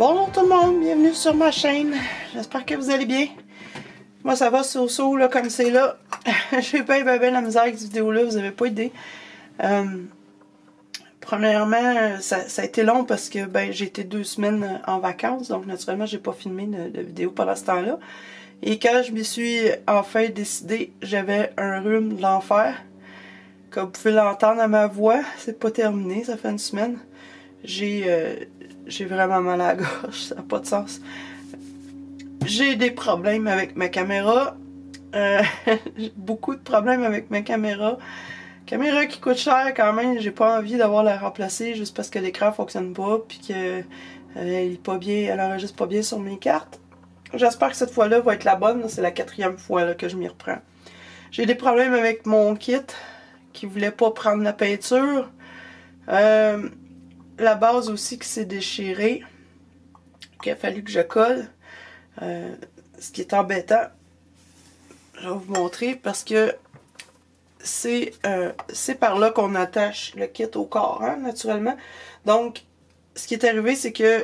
Bonjour tout le monde, bienvenue sur ma chaîne. J'espère que vous allez bien. Moi ça va so-so là comme c'est là. J'ai pas eu ben la misère avec cette vidéo là, vous avez pas idée. Premièrement, ça a été long parce que j'ai été 2 semaines en vacances, donc naturellement j'ai pas filmé de vidéo pendant ce temps-là. Et quand je m'y suis enfin décidée, j'avais un rhume de l'enfer. Comme vous pouvez l'entendre à ma voix, c'est pas terminé, ça fait une semaine. J'ai vraiment mal à la gorge, ça n'a pas de sens. J'ai des problèmes avec ma caméra. J'ai beaucoup de problèmes avec ma caméra. Caméra qui coûte cher quand même, j'ai pas envie d'avoir la remplacer juste parce que l'écran fonctionne pas puis que elle est pas bien, elle enregistre pas bien sur mes cartes. J'espère que cette fois-là va être la bonne, c'est la 4e fois là, que je m'y reprends. J'ai des problèmes avec mon kit qui voulait pas prendre la peinture. La base aussi qui s'est déchirée, qu'il a fallu que je colle. Ce qui est embêtant, je vais vous montrer parce que c'est par là qu'on attache le kit au corps, hein, naturellement. Donc, ce qui est arrivé, c'est que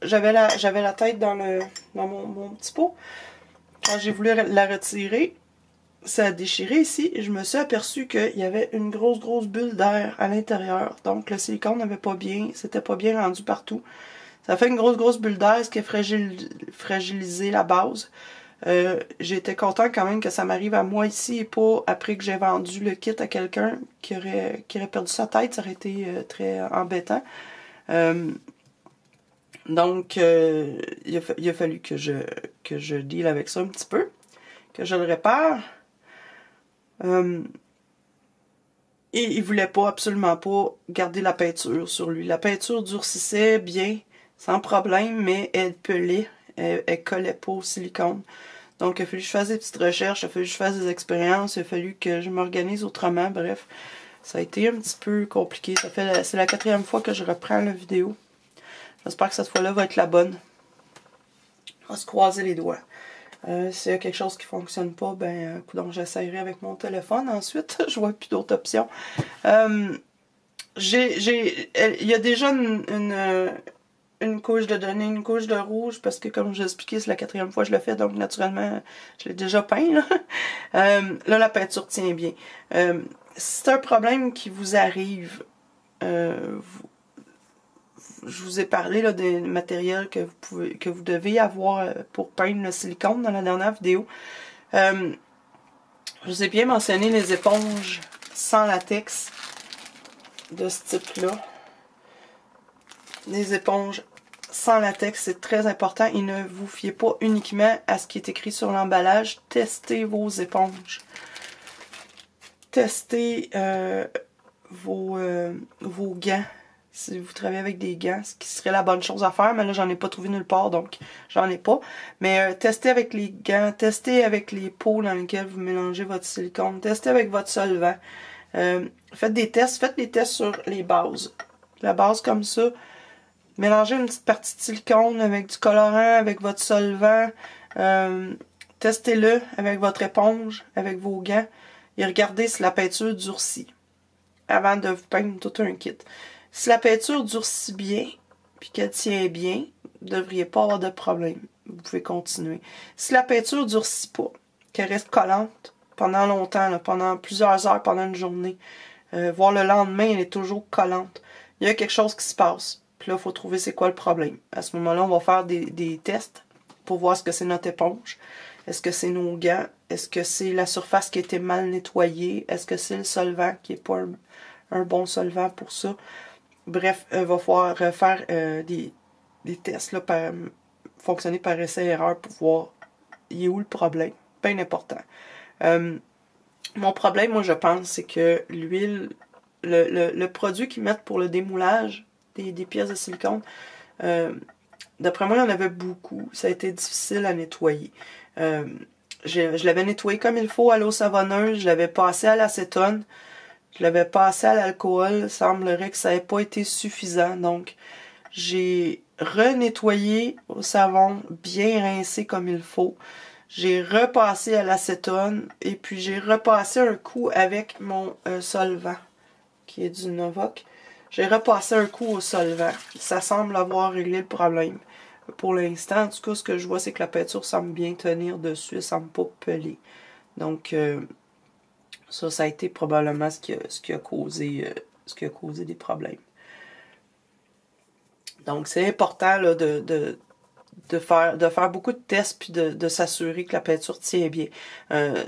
j'avais la tête dans mon petit pot. Quand j'ai voulu la retirer, ça a déchiré ici et je me suis aperçu qu'il y avait une grosse bulle d'air à l'intérieur. Donc, le silicone n'avait pas bien, c'était pas bien rendu partout. Ça fait une grosse bulle d'air, ce qui a fragilisé la base. J'étais content quand même que ça m'arrive à moi ici et pas après que j'ai vendu le kit à quelqu'un qui aurait perdu sa tête. Ça aurait été très embêtant. Donc, il a fallu que je deal avec ça un petit peu, que je le répare. Et il voulait pas, absolument pas, garder la peinture sur lui. La peinture durcissait bien, sans problème, mais elle pelait, elle collait pas au silicone. Donc, il a fallu que je fasse des petites recherches, il a fallu que je fasse des expériences, il a fallu que je m'organise autrement, bref. Ça a été un petit peu compliqué. C'est la 4e fois que je reprends la vidéo. J'espère que cette fois-là va être la bonne. On va se croiser les doigts. S'il y a quelque chose qui fonctionne pas, coudonc, j'essaierai avec mon téléphone ensuite. Je vois plus d'autres options. Il y a déjà une couche de données, une couche de rouge, parce que comme je l'ai expliqué, c'est la 4e fois que je le fais, donc naturellement, je l'ai déjà peint. Là, la peinture tient bien. Si c'est un problème qui vous arrive, je vous ai parlé là, des matériels que vous devez avoir pour peindre le silicone dans la dernière vidéo. Je vous ai bien mentionné les éponges sans latex de ce type-là. Les éponges sans latex, c'est très important. Et ne vous fiez pas uniquement à ce qui est écrit sur l'emballage. Testez vos éponges. Testez vos gants. Si vous travaillez avec des gants, ce qui serait la bonne chose à faire, mais là j'en ai pas trouvé nulle part, donc j'en ai pas. Mais testez avec les gants, testez avec les pots dans lesquels vous mélangez votre silicone, testez avec votre solvant. Faites des tests sur les bases. La base comme ça, mélangez une petite partie de silicone avec du colorant, avec votre solvant. Testez-le avec votre éponge, avec vos gants, et regardez si la peinture durcit avant de vous peindre tout un kit. Si la peinture durcit bien, puis qu'elle tient bien, vous ne devriez pas avoir de problème. Vous pouvez continuer. Si la peinture durcit pas, qu'elle reste collante pendant longtemps, là, pendant plusieurs heures, pendant une journée, voire le lendemain, elle est toujours collante, il y a quelque chose qui se passe. Puis là, il faut trouver c'est quoi le problème. À ce moment-là, on va faire des tests pour voir ce que c'est notre éponge. Est-ce que c'est nos gants? Est-ce que c'est la surface qui a été mal nettoyée? Est-ce que c'est le solvant qui n'est pas un bon solvant pour ça? Bref, il va falloir faire des tests, là, fonctionner par essai-erreur pour voir il est où le problème. Bien important. Mon problème, moi, je pense, c'est que l'huile, le produit qu'ils mettent pour le démoulage des pièces de silicone, d'après moi, il y en avait beaucoup. Ça a été difficile à nettoyer. Je l'avais nettoyé comme il faut à l'eau savonneuse. Je l'avais passé à l'acétone. Je l'avais passé à l'alcool. Il semblerait que ça n'ait pas été suffisant. Donc, j'ai renettoyé au savon, bien rincé comme il faut. J'ai repassé à l'acétone. Et puis, j'ai repassé un coup avec mon solvant, qui est du Novok. J'ai repassé un coup au solvant. Ça semble avoir réglé le problème. Pour l'instant, en tout cas, ce que je vois, c'est que la peinture semble bien tenir dessus. Elle semble pas peler. Donc, ça a été probablement ce qui a causé des problèmes. Donc, c'est important là, de faire beaucoup de tests puis de s'assurer que la peinture tient bien.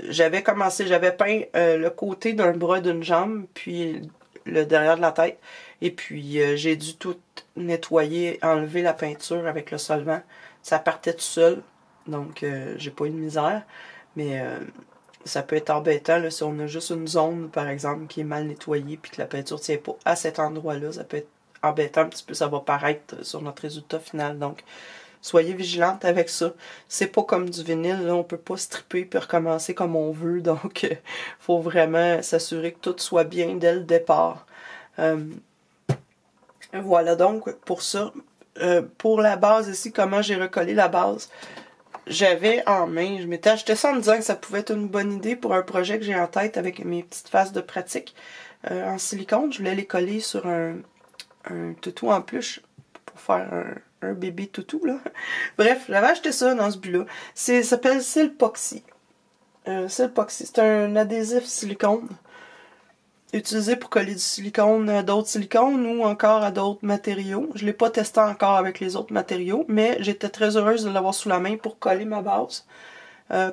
J'avais peint le côté d'un bras d'une jambe, puis le derrière de la tête. Et puis, j'ai dû tout nettoyer, enlever la peinture avec le solvant. Ça partait tout seul, donc j'ai pas eu de misère. Mais ça peut être embêtant là, si on a juste une zone, par exemple, qui est mal nettoyée puis que la peinture tient pas à cet endroit-là. Ça peut être embêtant un petit peu, ça va paraître sur notre résultat final. Donc, soyez vigilante avec ça. C'est pas comme du vinyle, là, on peut pas stripper puis recommencer comme on veut. Donc, faut vraiment s'assurer que tout soit bien dès le départ. Voilà donc pour ça. Pour la base ici, comment j'ai recollé la base. J'avais en main, je m'étais acheté ça en me disant que ça pouvait être une bonne idée pour un projet que j'ai en tête avec mes petites faces de pratique en silicone. Je voulais les coller sur un toutou en peluche pour faire un bébé toutou, là. Bref, j'avais acheté ça dans ce but-là. Ça s'appelle Silpoxy. Silpoxy, c'est un adhésif silicone utilisé pour coller du silicone à d'autres silicones ou encore à d'autres matériaux. Je l'ai pas testé encore avec les autres matériaux, mais j'étais très heureuse de l'avoir sous la main pour coller ma base.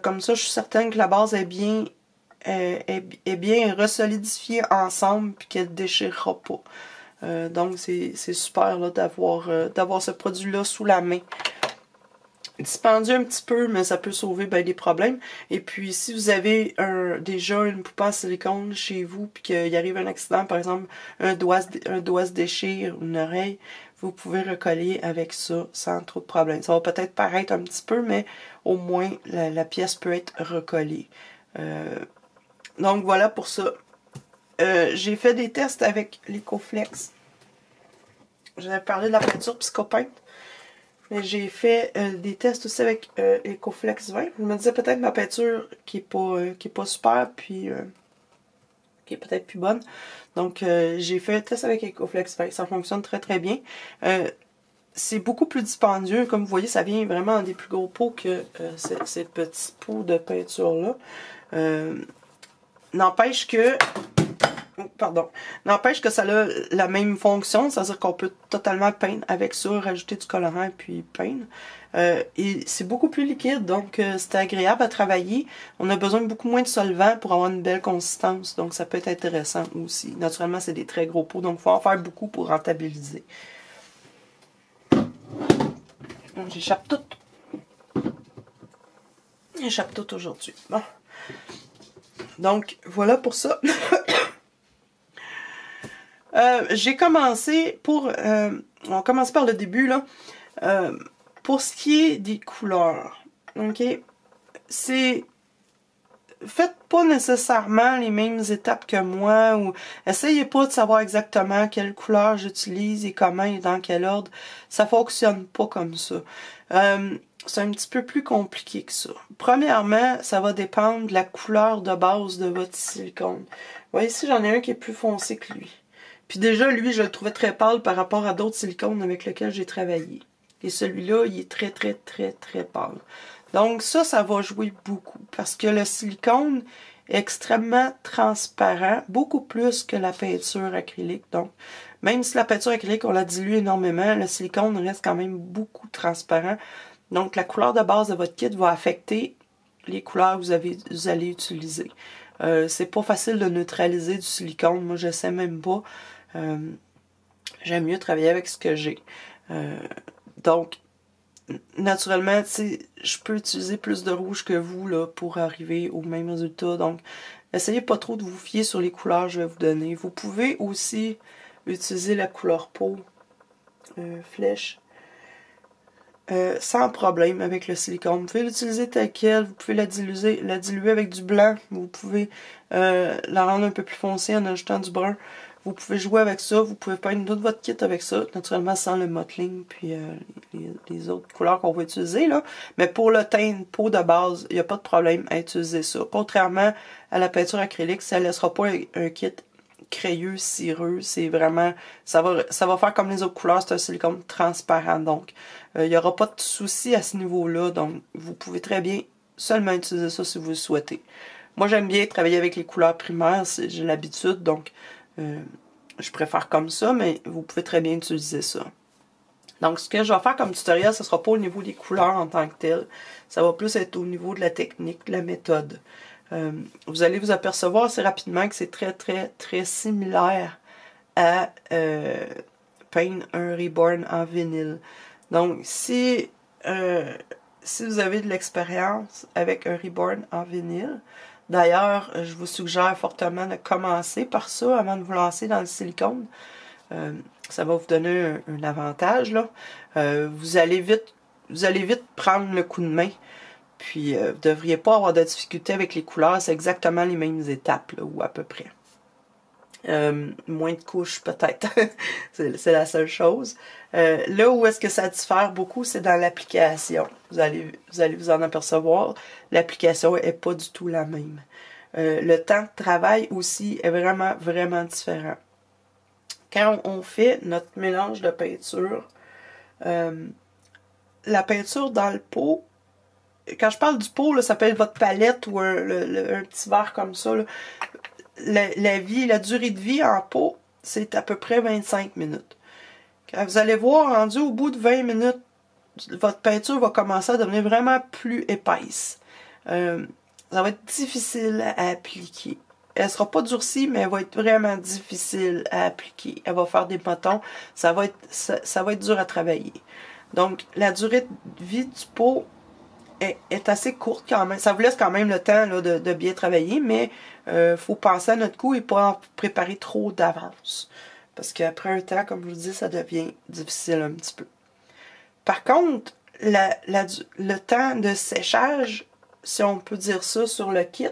Comme ça, je suis certaine que la base est bien resolidifiée ensemble puis qu'elle ne déchirera pas. Donc c'est super là, d'avoir ce produit-là sous la main. Dispendieux un petit peu, mais ça peut sauver ben, des problèmes. Et puis, si vous avez déjà une poupée en silicone chez vous, puis qu'il arrive un accident, par exemple, un doigt se déchire, une oreille, vous pouvez recoller avec ça sans trop de problème. Ça va peut-être paraître un petit peu, mais au moins, la pièce peut être recollée. Donc, voilà pour ça. J'ai fait des tests avec l'Ecoflex. J'avais parlé de la peinture Psychopainte. Mais j'ai fait des tests aussi avec Ecoflex 20. Je me disais peut-être ma peinture qui est pas super, puis qui est peut-être plus bonne. Donc j'ai fait un test avec Ecoflex 20. Ça fonctionne très très bien. C'est beaucoup plus dispendieux. Comme vous voyez, ça vient vraiment des plus gros pots que ces petits pots de peinture-là. N'empêche que ça a la même fonction, c'est-à-dire qu'on peut totalement peindre avec ça, rajouter du colorant et puis peindre. Et c'est beaucoup plus liquide, donc c'est agréable à travailler. On a besoin de beaucoup moins de solvant pour avoir une belle consistance, donc ça peut être intéressant aussi. Naturellement, c'est des très gros pots, donc il faut en faire beaucoup pour rentabiliser. J'échappe tout. J'échappe tout aujourd'hui. Bon. Donc, voilà pour ça. J'ai commencé on va commencer par le début, là. Pour ce qui est des couleurs, ok? Faites pas nécessairement les mêmes étapes que moi, ou essayez pas de savoir exactement quelle couleur j'utilise et comment et dans quel ordre. Ça fonctionne pas comme ça. C'est un petit peu plus compliqué que ça. Premièrement, ça va dépendre de la couleur de base de votre silicone. Vous voyez ici, j'en ai un qui est plus foncé que lui. Puis déjà, lui, je le trouvais très pâle par rapport à d'autres silicones avec lesquels j'ai travaillé. Et celui-là, il est très, très, très, très pâle. Donc ça va jouer beaucoup. Parce que le silicone est extrêmement transparent, beaucoup plus que la peinture acrylique. Donc, même si la peinture acrylique, on la dilue énormément, le silicone reste quand même beaucoup transparent. Donc, la couleur de base de votre kit va affecter les couleurs que vous allez utiliser. C'est pas facile de neutraliser du silicone. Moi, je sais même pas. J'aime mieux travailler avec ce que j'ai. Donc, naturellement, je peux utiliser plus de rouge que vous là, pour arriver au même résultat. Donc, essayez pas trop de vous fier sur les couleurs que je vais vous donner. Vous pouvez aussi utiliser la couleur peau flèche sans problème avec le silicone. Vous pouvez l'utiliser tel quel, vous pouvez la diluer avec du blanc, vous pouvez la rendre un peu plus foncée en ajoutant du brun. Vous pouvez jouer avec ça, vous pouvez peindre tout votre kit avec ça, naturellement sans le mottling puis les autres couleurs qu'on va utiliser là. Mais pour le teint de peau de base, il n'y a pas de problème à utiliser ça. Contrairement à la peinture acrylique, ça ne laissera pas un kit crayeux, cireux. C'est vraiment... Ça va faire comme les autres couleurs. C'est un silicone transparent. Donc, il n'y aura pas de souci à ce niveau-là. Donc, vous pouvez très bien seulement utiliser ça si vous le souhaitez. Moi, j'aime bien travailler avec les couleurs primaires. J'ai l'habitude. Donc, je préfère comme ça. Mais vous pouvez très bien utiliser ça. Donc, ce que je vais faire comme tutoriel, ce sera pas au niveau des couleurs en tant que tel. Ça va plus être au niveau de la technique, de la méthode. Vous allez vous apercevoir assez rapidement que c'est très, très, très similaire à peindre un Reborn en vinyle. Donc, si vous avez de l'expérience avec un Reborn en vinyle, d'ailleurs, je vous suggère fortement de commencer par ça avant de vous lancer dans le silicone. Ça va vous donner un avantage, là. Vous allez vite prendre le coup de main. Puis, vous ne devriez pas avoir de difficulté avec les couleurs. C'est exactement les mêmes étapes, là, ou à peu près. Moins de couches, peut-être. c'est la seule chose. Là où est-ce que ça diffère beaucoup, c'est dans l'application. Vous allez vous en apercevoir. L'application n'est pas du tout la même. Le temps de travail aussi est vraiment, vraiment différent. Quand on fait notre mélange de peinture, la peinture dans le pot, quand je parle du pot, là, ça peut être votre palette ou un petit verre comme ça. Là. La durée de vie en pot, c'est à peu près 25 minutes. Quand vous allez voir, rendu au bout de 20 minutes, votre peinture va commencer à devenir vraiment plus épaisse. Ça va être difficile à appliquer. Elle ne sera pas durcie, mais elle va être vraiment difficile à appliquer. Elle va faire des boutons. Ça va être dur à travailler. Donc, la durée de vie du pot est assez courte quand même. Ça vous laisse quand même le temps là, de bien travailler, mais faut penser à notre coup et pas en préparer trop d'avance. Parce qu'après un temps, comme je vous dis, ça devient difficile un petit peu. Par contre, le temps de séchage, si on peut dire ça sur le kit,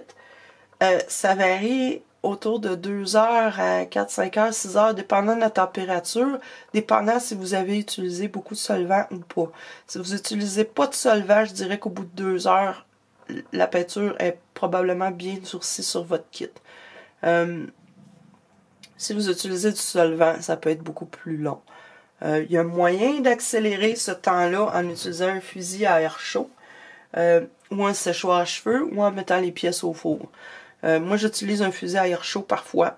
ça varie autour de 2 heures à 4, 5 heures, 6 heures, dépendant de la température, dépendant si vous avez utilisé beaucoup de solvant ou pas. Si vous n'utilisez pas de solvant, je dirais qu'au bout de 2 heures, la peinture est probablement bien durcie sur votre kit. Si vous utilisez du solvant, ça peut être beaucoup plus long. Il y a moyen d'accélérer ce temps-là en utilisant un fusil à air chaud, ou un séchoir à cheveux, ou en mettant les pièces au four. Moi, j'utilise un fusil à air chaud parfois.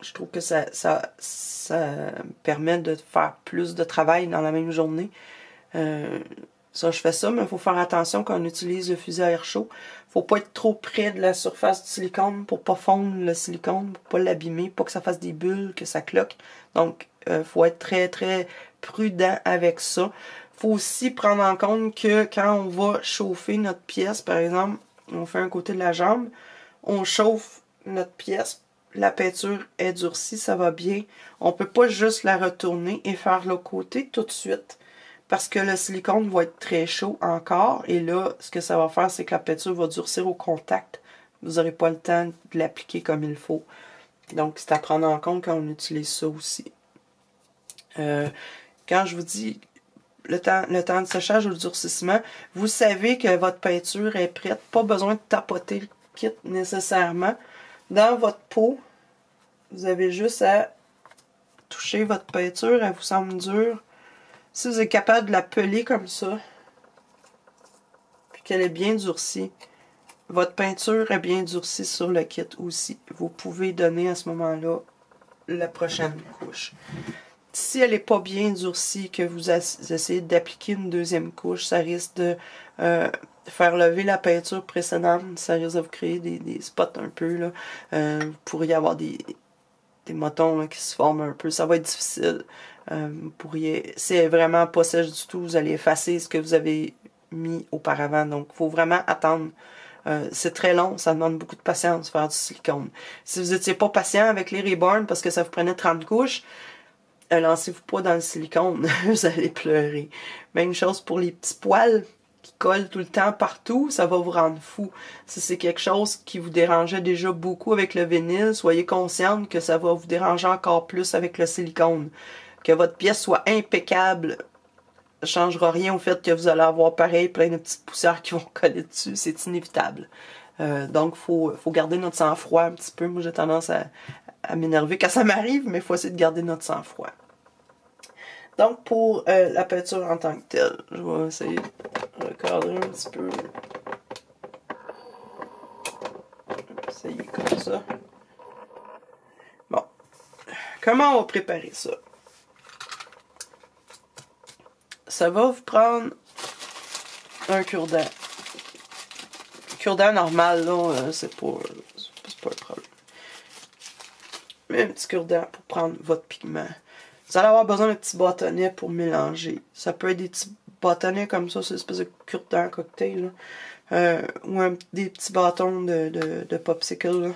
Je trouve que ça permet de faire plus de travail dans la même journée. Ça, je fais ça, mais il faut faire attention quand on utilise le fusil à air chaud. Faut pas être trop près de la surface du silicone pour pas fondre le silicone, pour pas l'abîmer, pas que ça fasse des bulles, que ça cloque. Donc, faut être très, très prudent avec ça. Faut aussi prendre en compte que quand on va chauffer notre pièce, par exemple, on fait un côté de la jambe, on chauffe notre pièce, la peinture est durcie, ça va bien. On peut pas juste la retourner et faire l'autre côté tout de suite. Parce que le silicone va être très chaud encore. Et là, ce que ça va faire, c'est que la peinture va durcir au contact. Vous n'aurez pas le temps de l'appliquer comme il faut. Donc, c'est à prendre en compte quand on utilise ça aussi. Quand je vous dis le temps de séchage ou le durcissement, vous savez que votre peinture est prête. Pas besoin de tapoter le kit nécessairement. Dans votre pot, vous avez juste à toucher votre peinture. Elle vous semble dure. Si vous êtes capable de la peler comme ça, puis qu'elle est bien durcie, votre peinture est bien durcie sur le kit aussi. Vous pouvez donner à ce moment-là la prochaine couche. Si elle n'est pas bien durcie, que vous essayez d'appliquer une deuxième couche, ça risque de faire lever la peinture précédente. Ça risque de vous créer des spots un peu. Là. Vous pourriez avoir des motons là, qui se forment un peu. Ça va être difficile. Si elle est vraiment pas sèche du tout, vous allez effacer ce que vous avez mis auparavant. Donc, il faut vraiment attendre. C'est très long, ça demande beaucoup de patience de faire du silicone. Si vous n'étiez pas patient avec les Reborn parce que ça vous prenait 30 couches, lancez-vous pas dans le silicone, vous allez pleurer. Même chose pour les petits poils qui collent tout le temps partout, ça va vous rendre fou. Si c'est quelque chose qui vous dérangeait déjà beaucoup avec le vinyle, soyez consciente que ça va vous déranger encore plus avec le silicone. Que votre pièce soit impeccable, ça ne changera rien au fait que vous allez avoir pareil plein de petites poussières qui vont coller dessus, c'est inévitable. Donc, faut garder notre sang-froid un petit peu. Moi, j'ai tendance à m'énerver quand ça m'arrive, mais il faut essayer de garder notre sang-froid. Donc, pour la peinture en tant que telle, je vais essayer de recadrer un petit peu. Essayer comme ça. Bon. Comment on va préparer ça? Ça va vous prendre un cure-dent. Cure-dent normal, là, c'est pas un problème. Mais un petit cure-dent pour prendre votre pigment. Vous allez avoir besoin de petits bâtonnets pour mélanger. Ça peut être des petits bâtonnets comme ça, c'est une espèce de cure-dent cocktail, là. Ou des petits bâtons de popsicle, là,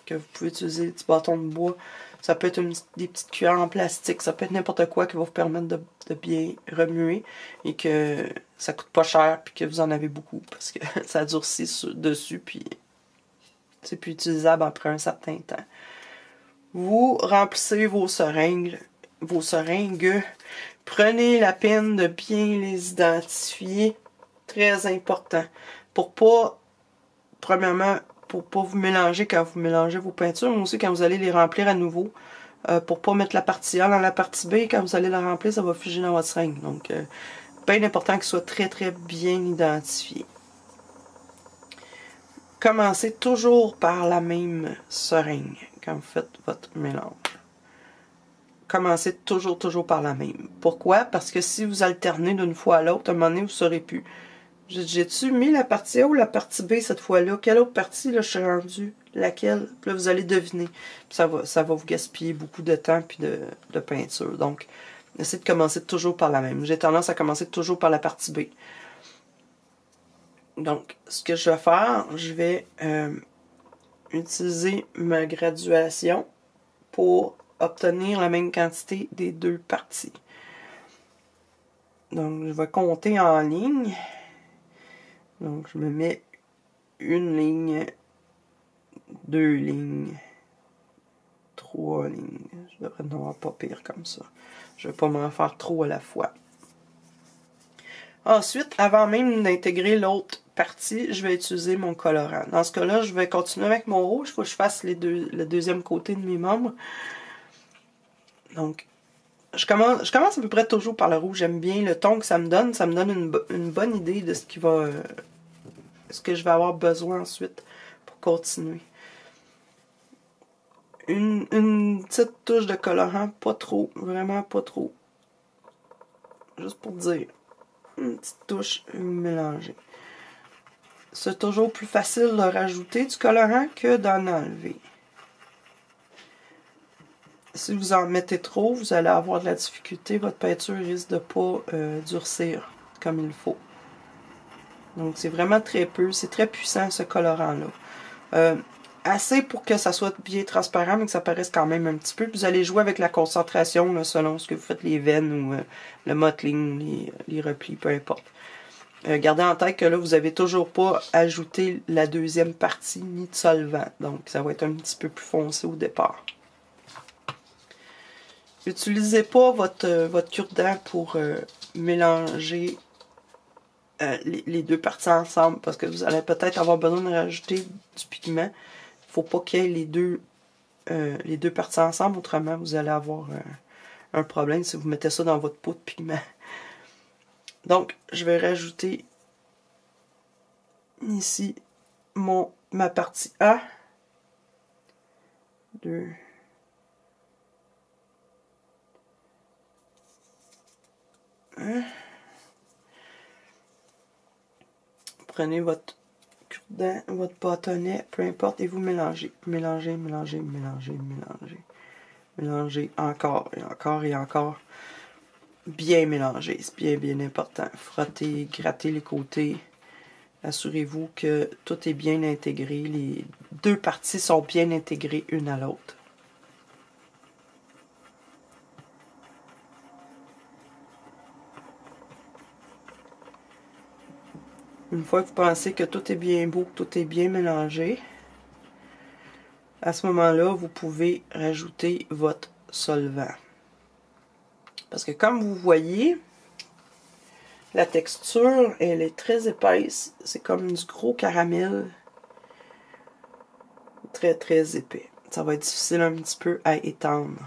que vous pouvez utiliser, des petits bâtons de bois. Ça peut être des petites cuillères en plastique, ça peut être n'importe quoi qui va vous permettre de bien remuer et que ça coûte pas cher puis que vous en avez beaucoup parce que ça durcit dessus puis c'est plus utilisable après un certain temps. Vous remplissez vos seringues. Prenez la peine de bien les identifier. Très important. Pour pas, premièrement, pour pas vous mélanger quand vous mélangez vos peintures, mais aussi quand vous allez les remplir à nouveau. Pour pas mettre la partie A dans la partie B, quand vous allez la remplir, ça va figer dans votre seringue. Donc, bien important qu'il soit très très bien identifié. Commencez toujours par la même seringue quand vous faites votre mélange. Commencez toujours par la même. Pourquoi? Parce que si vous alternez d'une fois à l'autre, à un moment donné, vous ne saurez plus. J'ai-tu mis la partie A ou la partie B cette fois-là? Quelle autre partie là, je suis rendue? Laquelle? Puis là, vous allez deviner. Puis ça va vous gaspiller beaucoup de temps puis de peinture. Donc, essayez de commencer toujours par la même. J'ai tendance à commencer toujours par la partie B. Donc, ce que je vais faire, je vais utiliser ma graduation pour obtenir la même quantité des deux parties. Donc, je vais compter en ligne. Donc, je me mets une ligne, 2 lignes, 3 lignes. Je devrais en avoir pas pire comme ça. Je ne vais pas m'en faire trop à la fois. Ensuite, avant même d'intégrer l'autre partie, je vais utiliser mon colorant. Dans ce cas-là, je vais continuer avec mon rouge. Il faut que je fasse le deuxième côté de mes membres. Donc, je commence à peu près toujours par le rouge. J'aime bien le ton que ça me donne. Ça me donne une bonne idée de ce que je vais avoir besoin ensuite pour continuer. Une petite touche de colorant, pas trop, vraiment pas trop. Juste pour dire, une petite touche mélangée. C'est toujours plus facile de rajouter du colorant que d'en enlever. Si vous en mettez trop, vous allez avoir de la difficulté. Votre peinture risque de ne pas durcir comme il faut. Donc c'est vraiment très peu. C'est très puissant ce colorant-là. Assez pour que ça soit bien transparent, mais que ça paraisse quand même un petit peu. Puis vous allez jouer avec la concentration là, selon ce que vous faites, les veines ou le mottling, les replis, peu importe. Gardez en tête que là, vous n'avez toujours pas ajouté la deuxième partie ni de solvant. Donc ça va être un petit peu plus foncé au départ. N'utilisez pas votre cure-dent pour mélanger les deux parties ensemble parce que vous allez peut-être avoir besoin de rajouter du pigment. Il ne faut pas qu'il y ait les deux parties ensemble, autrement vous allez avoir un problème si vous mettez ça dans votre pot de pigment. Donc, je vais rajouter ici ma partie A. 2. Prenez votre cure-dent, votre bâtonnet, peu importe, et vous mélangez. Mélangez, mélangez, mélangez, mélangez. Mélangez encore et encore et encore. Bien mélanger, c'est bien, bien important. Frottez, grattez les côtés. Assurez-vous que tout est bien intégré. Les deux parties sont bien intégrées une à l'autre. Une fois que vous pensez que tout est bien beau, que tout est bien mélangé, à ce moment-là, vous pouvez rajouter votre solvant. Parce que comme vous voyez, la texture, elle est très épaisse. C'est comme du gros caramel. Très, très épais. ça va être difficile un petit peu à étendre.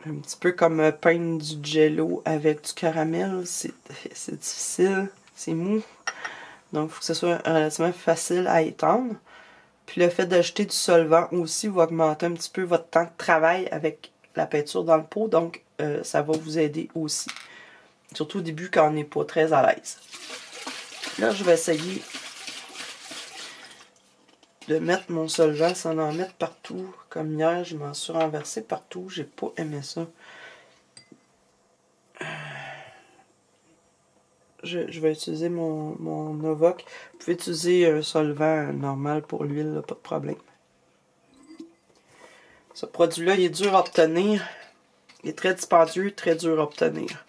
Un petit peu comme peindre du jello avec du caramel, c'est difficile, c'est mou. Donc, il faut que ce soit relativement facile à étendre. Puis le fait d'ajouter du solvant aussi va augmenter un petit peu votre temps de travail avec la peinture dans le pot. Donc, ça va vous aider aussi. Surtout au début quand on n'est pas très à l'aise. Là, je vais essayer de mettre mon solvant sans en mettre partout. Comme hier, je m'en suis renversé partout. J'ai pas aimé ça. Je vais utiliser mon Novoc. Vous pouvez utiliser un solvant normal pour l'huile, pas de problème. Ce produit-là, il est dur à obtenir. Il est très dispendieux, très dur à obtenir.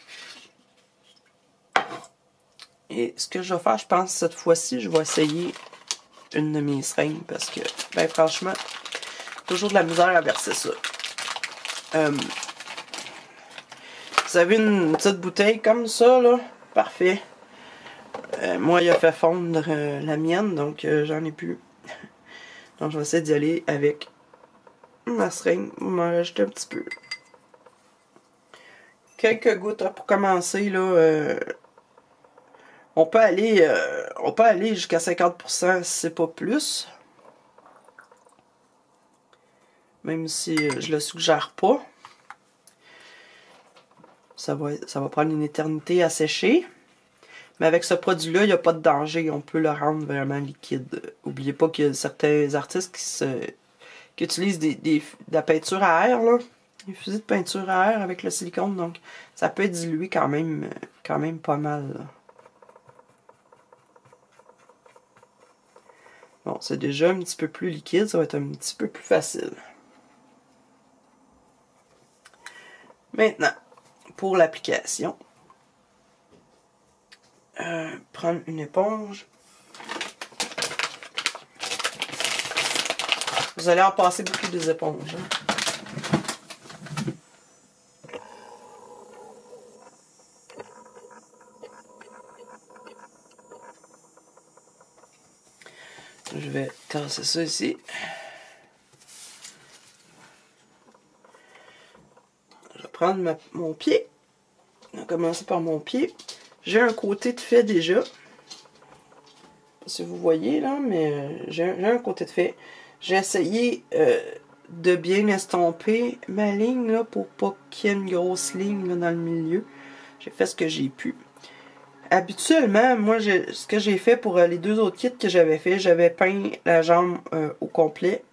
Et ce que je vais faire, je pense, cette fois-ci, je vais essayer une de mes seringues parce que, ben franchement, toujours de la misère à verser ça. Vous avez une petite bouteille comme ça, là? Parfait. Moi, il a fait fondre la mienne, donc j'en ai plus. Donc, je vais essayer d'y aller avec ma seringue. On va en rajouter un petit peu. Quelques gouttes hein, pour commencer, là. On peut aller jusqu'à 50% si c'est pas plus. Même si je le suggère pas. Ça va prendre une éternité à sécher. Mais avec ce produit-là, il n'y a pas de danger. On peut le rendre vraiment liquide. N'oubliez pas qu'il y a certains artistes qui utilisent de la peinture à air, là. Des fusils de peinture à air avec le silicone. Donc, ça peut être dilué quand même pas mal, là. Bon, c'est déjà un petit peu plus liquide. Ça va être un petit peu plus facile. Maintenant, pour l'application, prendre une éponge. Vous allez en passer beaucoup des éponges. Hein? Je vais casser ça ici. Je vais prendre mon pied. On va commencer par mon pied. J'ai un côté de fait déjà. Je sais pas si vous voyez là, mais j'ai un côté de fait. J'ai essayé de bien estomper ma ligne là, pour pas qu'il y ait une grosse ligne là, dans le milieu. J'ai fait ce que j'ai pu. Habituellement, moi, ce que j'ai fait pour les deux autres kits que j'avais fait, j'avais peint la jambe au complet.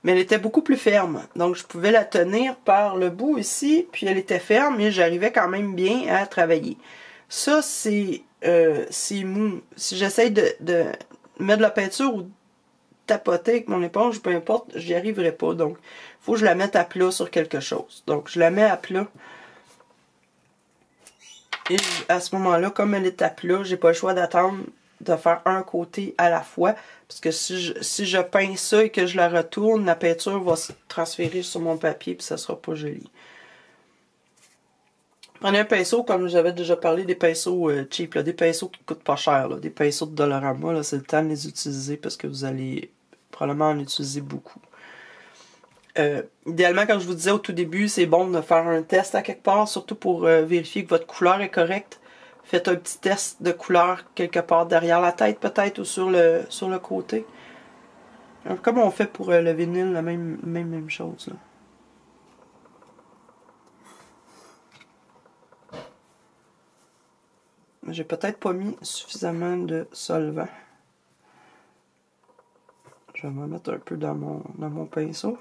Mais elle était beaucoup plus ferme. Donc, je pouvais la tenir par le bout ici, puis elle était ferme, et j'arrivais quand même bien à travailler. Ça, c'est mou. Si j'essaye de mettre de la peinture ou tapoter avec mon éponge, peu importe, j'y arriverai pas. Donc, il faut que je la mette à plat sur quelque chose. Donc, je la mets à plat. Et à ce moment-là, comme elle est à plat, j'ai pas le choix d'attendre de faire un côté à la fois. Parce que si je peins ça et que je la retourne, la peinture va se transférer sur mon papier et ça sera pas joli. Prenez un pinceau, comme j'avais déjà parlé, des pinceaux cheap, là, des pinceaux qui coûtent pas cher, là, des pinceaux de Dollarama, c'est le temps de les utiliser parce que vous allez probablement en utiliser beaucoup. Idéalement, comme je vous disais au tout début, c'est bon de faire un test à quelque part, surtout pour vérifier que votre couleur est correcte. Faites un petit test de couleur quelque part derrière la tête peut-être ou sur le côté. Alors, comme on fait pour le vinyle, la même chose. Là. J'ai peut-être pas mis suffisamment de solvant. Je vais m'en mettre un peu dans mon pinceau.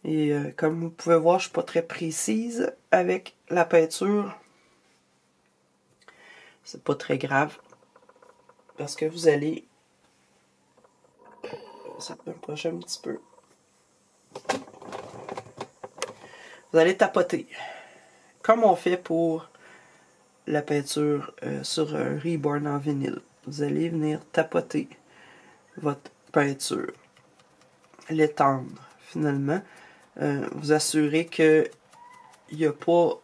Et comme vous pouvez voir, je suis pas très précise avec la peinture. C'est pas très grave. Parce que vous allez... Ça peut approcher un petit peu. Vous allez tapoter. Comme on fait pour la peinture sur un Reborn en vinyle. Vous allez venir tapoter votre peinture. L'étendre finalement. Vous assurez qu'il n'y a pas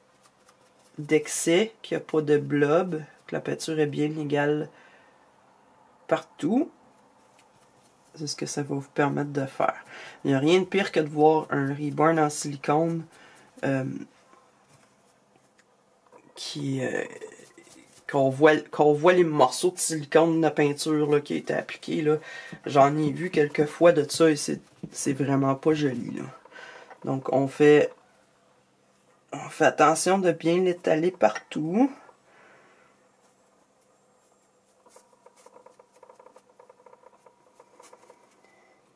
d'excès, qu'il n'y a pas de blob que la peinture est bien égale partout. C'est ce que ça va vous permettre de faire. Il n'y a rien de pire que de voir un reborn en silicone qu'on voit les morceaux de silicone de peinture là, qui a été appliqué. J'en ai vu quelques fois de ça et c'est vraiment pas joli. Là. Donc on fait attention de bien l'étaler partout.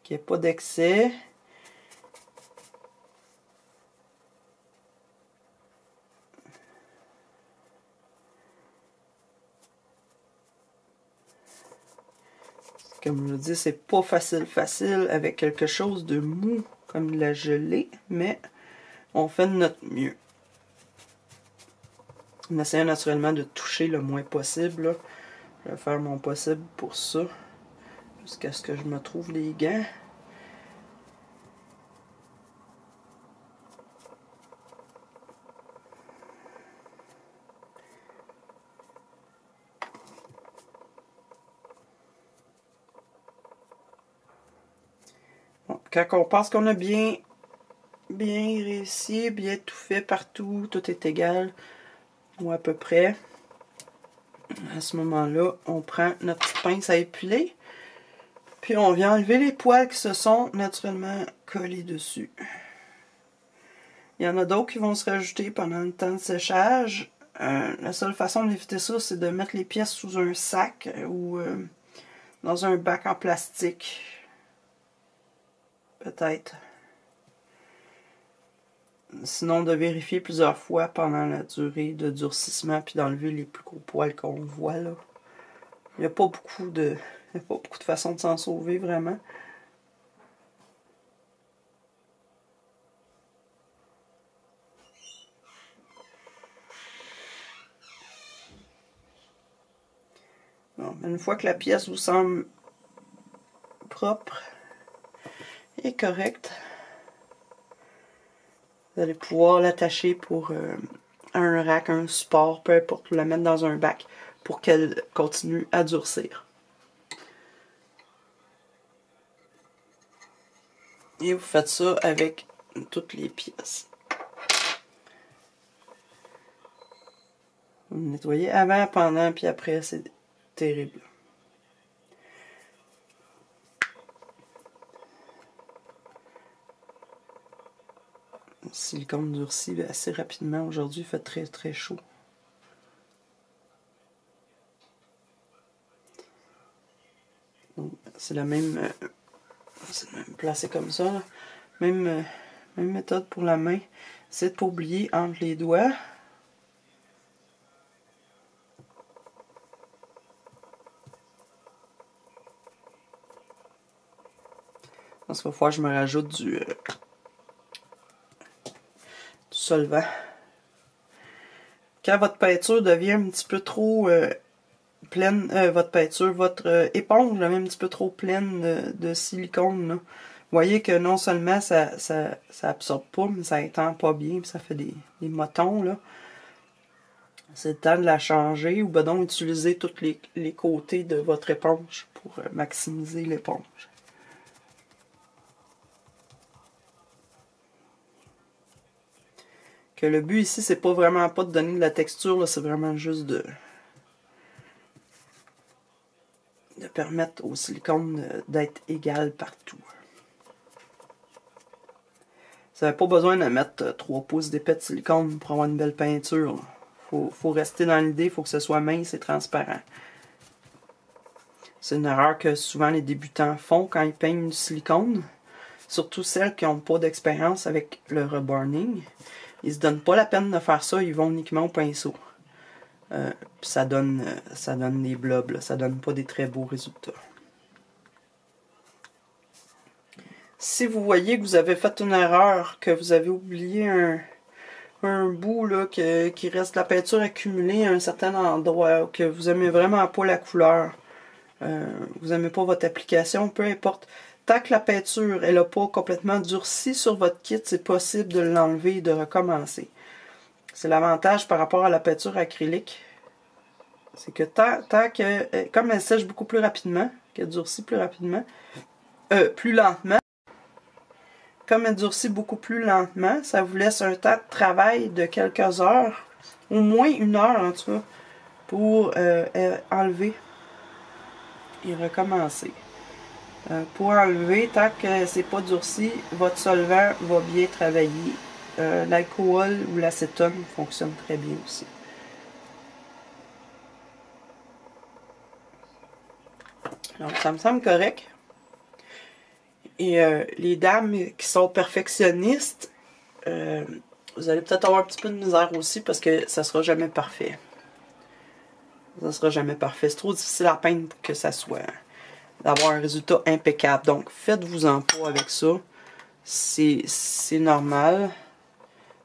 Qu'il n'y ait pas d'excès. Comme je vous dis, c'est pas facile avec quelque chose de mou comme de la gelée, mais on fait de notre mieux. En essayant naturellement de toucher le moins possible. Là. Je vais faire mon possible pour ça, jusqu'à ce que je me trouve les gants. Quand on pense qu'on a bien réussi, bien tout fait partout, tout est égal, ou à peu près, à ce moment-là, on prend notre petite pince à épiler, puis on vient enlever les poils qui se sont naturellement collés dessus. Il y en a d'autres qui vont se rajouter pendant le temps de séchage. La seule façon d'éviter ça, c'est de mettre les pièces sous un sac ou dans un bac en plastique. Peut-être. Sinon, de vérifier plusieurs fois pendant la durée de durcissement puis d'enlever les plus gros poils qu'on voit là. Il n'y a pas beaucoup de façons de s'en sauver vraiment. Bon, une fois que la pièce vous semble propre et correcte, vous allez pouvoir l'attacher pour un rack, un support, peu importe, la mettre dans un bac pour qu'elle continue à durcir. Et vous faites ça avec toutes les pièces. Vous nettoyez avant, pendant, puis après, c'est terrible. Le silicone durcit assez rapidement. Aujourd'hui, il fait très très chaud. C'est la même... c'est même placé comme ça. Là. Même méthode pour la main. C'est de ne pas oublier entre les doigts. Parce qu'il va falloir que je me rajoute du solvant. Quand votre peinture devient un petit peu trop pleine, votre éponge devient un petit peu trop pleine de silicone, là. Vous voyez que non seulement ça absorbe pas, mais ça étend pas bien, puis ça fait des motons, là. C'est le temps de la changer, ou ben donc utiliser tous les côtés de votre éponge pour maximiser l'éponge. Que le but ici, c'est pas vraiment pas de donner de la texture, c'est vraiment juste de permettre au silicone d'être égal partout. Vous n'avez pas besoin de mettre 3 pouces d'épais de silicone pour avoir une belle peinture. Faut rester dans l'idée, il faut que ce soit mince et transparent. C'est une erreur que souvent les débutants font quand ils peignent du silicone. Surtout celles qui n'ont pas d'expérience avec le reburning. Ils se donnent pas la peine de faire ça, ils vont uniquement au pinceau. Ça donne des blobs, là. Ça donne pas des très beaux résultats. Si vous voyez que vous avez fait une erreur, que vous avez oublié un bout là, qui reste de la peinture accumulée à un certain endroit, que vous aimez vraiment pas la couleur, vous aimez pas votre application, peu importe. Tant que la peinture elle n'a pas complètement durci sur votre kit, c'est possible de l'enlever et de recommencer. C'est l'avantage par rapport à la peinture acrylique. C'est que tant que... comme elle sèche beaucoup plus rapidement, qu'elle durcit plus rapidement, plus lentement, comme elle durcit beaucoup plus lentement, ça vous laisse un temps de travail de quelques heures, au moins 1 heure en tout cas, pour enlever et recommencer. Pour enlever, tant que c'est pas durci, votre solvant va bien travailler. L'alcool ou l'acétone fonctionne très bien aussi. Donc ça me semble correct. Et les dames qui sont perfectionnistes, vous allez peut-être avoir un petit peu de misère aussi parce que ça sera jamais parfait. Ça sera jamais parfait. C'est trop difficile à peindre pour que ça soit... d'avoir un résultat impeccable. Donc faites-vous-en pas avec ça. C'est normal.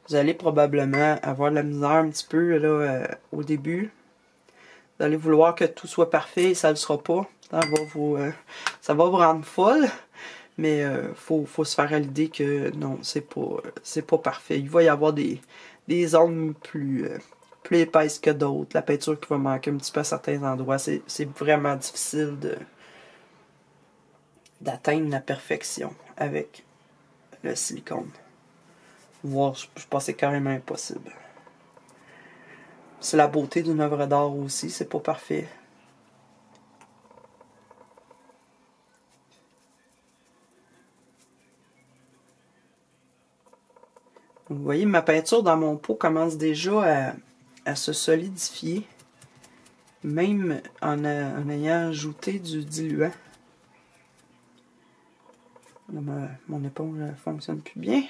Vous allez probablement avoir de la misère un petit peu là, au début. Vous allez vouloir que tout soit parfait et ça ne le sera pas. Ça va vous rendre folle. Mais faut se faire à l'idée que non, c'est pas parfait. Il va y avoir des zones plus épaisses que d'autres. La peinture qui va manquer un petit peu à certains endroits. C'est vraiment difficile d'atteindre la perfection avec le silicone. Voire, je pense que c'est carrément impossible. C'est la beauté d'une œuvre d'art aussi, c'est pas parfait. Vous voyez, ma peinture dans mon pot commence déjà à se solidifier, même en ayant ajouté du diluant. Mon éponge ne fonctionne plus bien.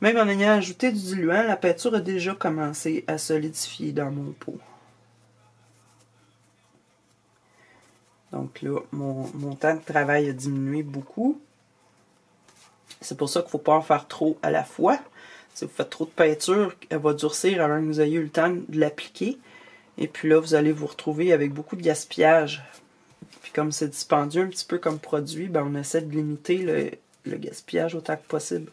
Même en ayant ajouté du diluant, la peinture a déjà commencé à solidifier dans mon pot. Donc là, mon temps de travail a diminué beaucoup. C'est pour ça qu'il ne faut pas en faire trop à la fois. Si vous faites trop de peinture, elle va durcir avant que vous ayez eu le temps de l'appliquer. Et puis là, vous allez vous retrouver avec beaucoup de gaspillage. Puis comme c'est dispendieux un petit peu comme produit, ben on essaie de limiter le gaspillage autant que possible.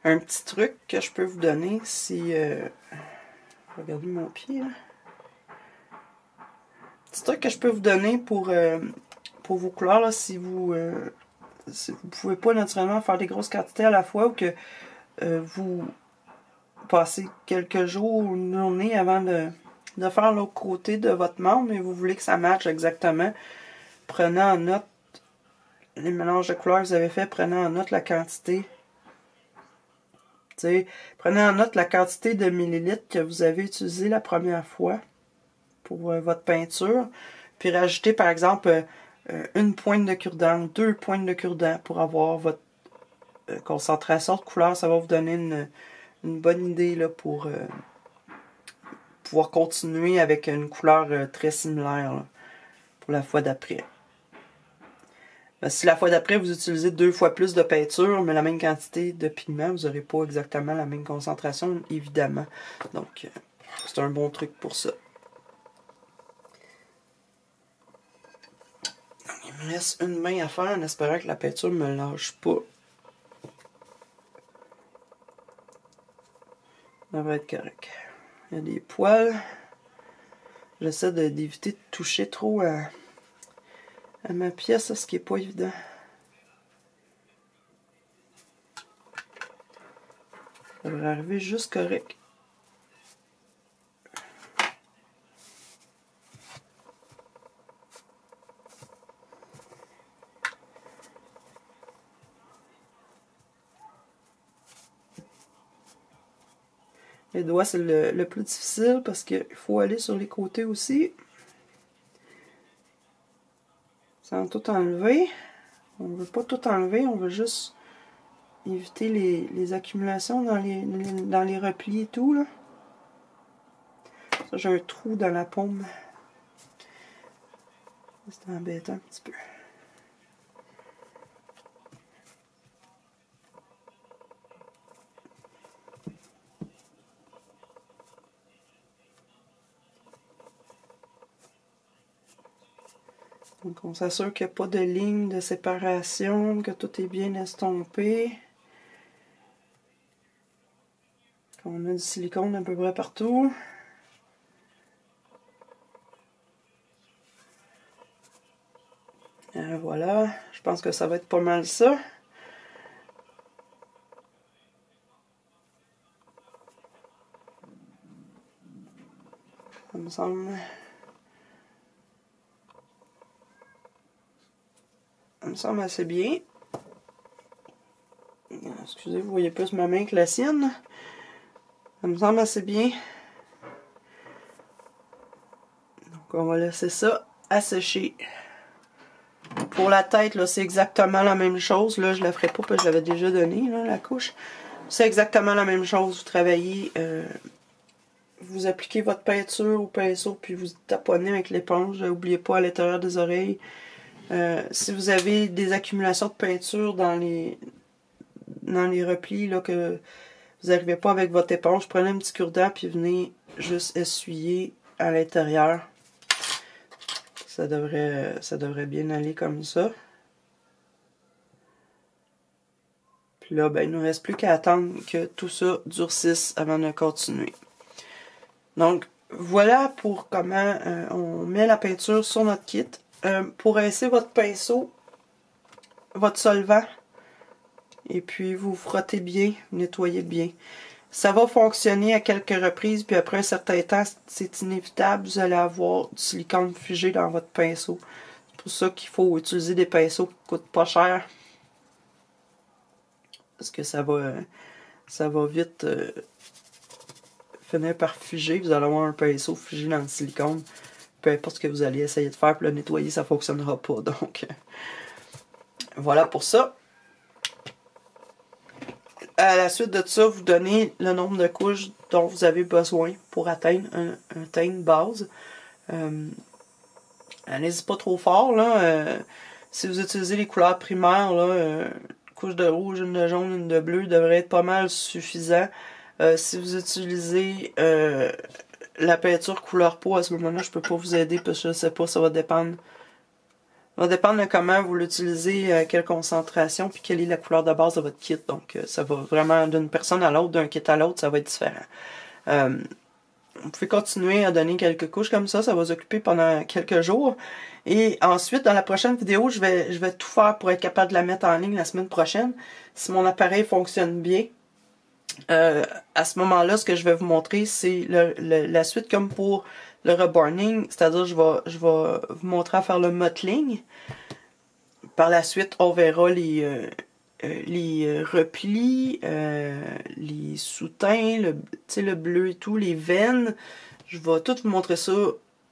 Un petit truc que je peux vous donner si... regardez mon pied, là. Petit truc que je peux vous donner pour vos couleurs, là, si vous pouvez pas naturellement faire des grosses quantités à la fois ou que vous passez quelques jours ou une journée avant de faire l'autre côté de votre membre et vous voulez que ça matche exactement, prenez en note les mélanges de couleurs que vous avez fait, prenez en note la quantité. T'sais, prenez en note la quantité de millilitres que vous avez utilisé la première fois pour votre peinture. Puis rajoutez par exemple une pointe de cure-dent, 2 pointes de cure-dent pour avoir votre concentration de couleur. Ça va vous donner une bonne idée là, pour pouvoir continuer avec une couleur très similaire là, pour la fois d'après. Si la fois d'après, vous utilisez 2 fois plus de peinture, mais la même quantité de pigment, vous n'aurez pas exactement la même concentration, évidemment. Donc, c'est un bon truc pour ça. Il me reste une main à faire en espérant que la peinture ne me lâche pas. Ça va être correct. Il y a des poils. J'essaie d'éviter de toucher trop à ma pièce, ce qui n'est pas évident. Ça devrait arriver juste correct. Les doigts, c'est le plus difficile parce qu'il faut aller sur les côtés aussi. Sans tout enlever. On ne veut pas tout enlever, on veut juste éviter les accumulations dans les replis et tout. Là. Ça, j'ai un trou dans la paume. C'est embêtant un petit peu. Donc on s'assure qu'il n'y a pas de ligne de séparation, que tout est bien estompé. On a du silicone à peu près partout. Voilà, je pense que ça va être pas mal ça. Ça me semble... Ça me semble assez bien. Excusez, vous voyez plus ma main que la sienne. Ça me semble assez bien. Donc on va laisser ça assécher. Pour la tête, là, c'est exactement la même chose. Là, je la ferai pas parce que je l'avais déjà donné, là, la couche. C'est exactement la même chose. Vous travaillez, vous appliquez votre peinture au pinceau, puis vous taponnez avec l'éponge. N'oubliez pas à l'intérieur des oreilles. Si vous avez des accumulations de peinture dans les replis, là, que vous n'arrivez pas avec votre éponge, prenez un petit cure-dent, puis venez juste essuyer à l'intérieur. Ça devrait bien aller comme ça. Puis là, ben, il ne nous reste plus qu'à attendre que tout ça durcisse avant de continuer. Donc, voilà pour comment on met la peinture sur notre kit. Pour rincer votre pinceau, votre solvant, et puis vous frottez bien, vous nettoyez bien. Ça va fonctionner à quelques reprises, puis après un certain temps, c'est inévitable, vous allez avoir du silicone figé dans votre pinceau. C'est pour ça qu'il faut utiliser des pinceaux qui ne coûtent pas cher. Parce que ça va vite finir par figer. Vous allez avoir un pinceau figé dans le silicone. Peu importe ce que vous allez essayer de faire pour le nettoyer, ça ne fonctionnera pas. Donc, voilà pour ça. À la suite de ça, vous donnez le nombre de couches dont vous avez besoin pour atteindre un teint de base. Allez-y pas trop fort, là. Si vous utilisez les couleurs primaires, là, une couche de rouge, une de jaune, une de bleu, devrait être pas mal suffisant. Si vous utilisez la peinture couleur peau, à ce moment-là, je peux pas vous aider parce que je sais pas, ça va dépendre. Ça va dépendre de comment vous l'utilisez, quelle concentration, puis quelle est la couleur de base de votre kit. Donc, ça va vraiment d'une personne à l'autre, d'un kit à l'autre, ça va être différent. Vous pouvez continuer à donner quelques couches comme ça va vous occuper pendant quelques jours. Et ensuite, dans la prochaine vidéo, je vais tout faire pour être capable de la mettre en ligne la semaine prochaine, si mon appareil fonctionne bien. À ce moment-là, ce que je vais vous montrer, c'est la suite comme pour le reborning, c'est-à-dire je vais vous montrer à faire le mottling. Par la suite, on verra les replis, les sous-teints, le bleu et tout, les veines. Je vais tout vous montrer ça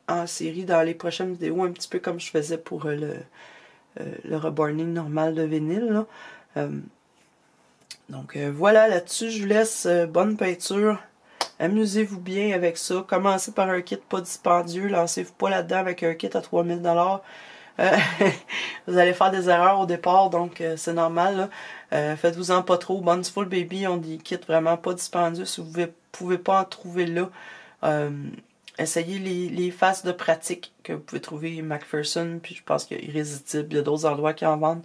en série dans les prochaines vidéos, un petit peu comme je faisais pour le reborning normal de vinyle, là. Donc voilà, là-dessus, je vous laisse bonne peinture. Amusez-vous bien avec ça. Commencez par un kit pas dispendieux. Lancez-vous pas là-dedans avec un kit à 3000 $. Vous allez faire des erreurs au départ, donc c'est normal. Faites-vous-en pas trop. Bountiful Baby ont des kits vraiment pas dispendieux. Si vous pouvez pas en trouver là, essayez les phases de pratique que vous pouvez trouver McPherson, puis je pense qu'il y a Irrésistible, il y a d'autres endroits qui en vendent.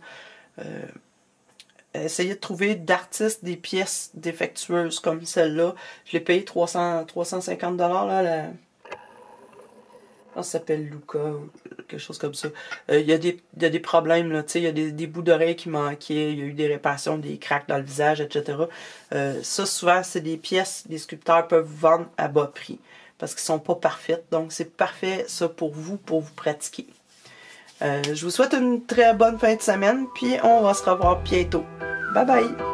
Essayez de trouver d'artistes des pièces défectueuses comme celle-là. Je l'ai payé 350 $, là. Ça s'appelle Luca ou quelque chose comme ça. Il y a des problèmes, là. Il y a des bouts d'oreilles qui manquaient. Il y a eu des réparations, des craques dans le visage, etc. Ça, souvent, c'est des pièces les sculpteurs peuvent vendre à bas prix. Parce qu'ils sont pas parfaites. Donc, c'est parfait, ça, pour vous pratiquer. Je vous souhaite une très bonne fin de semaine, puis on va se revoir bientôt. Bye bye!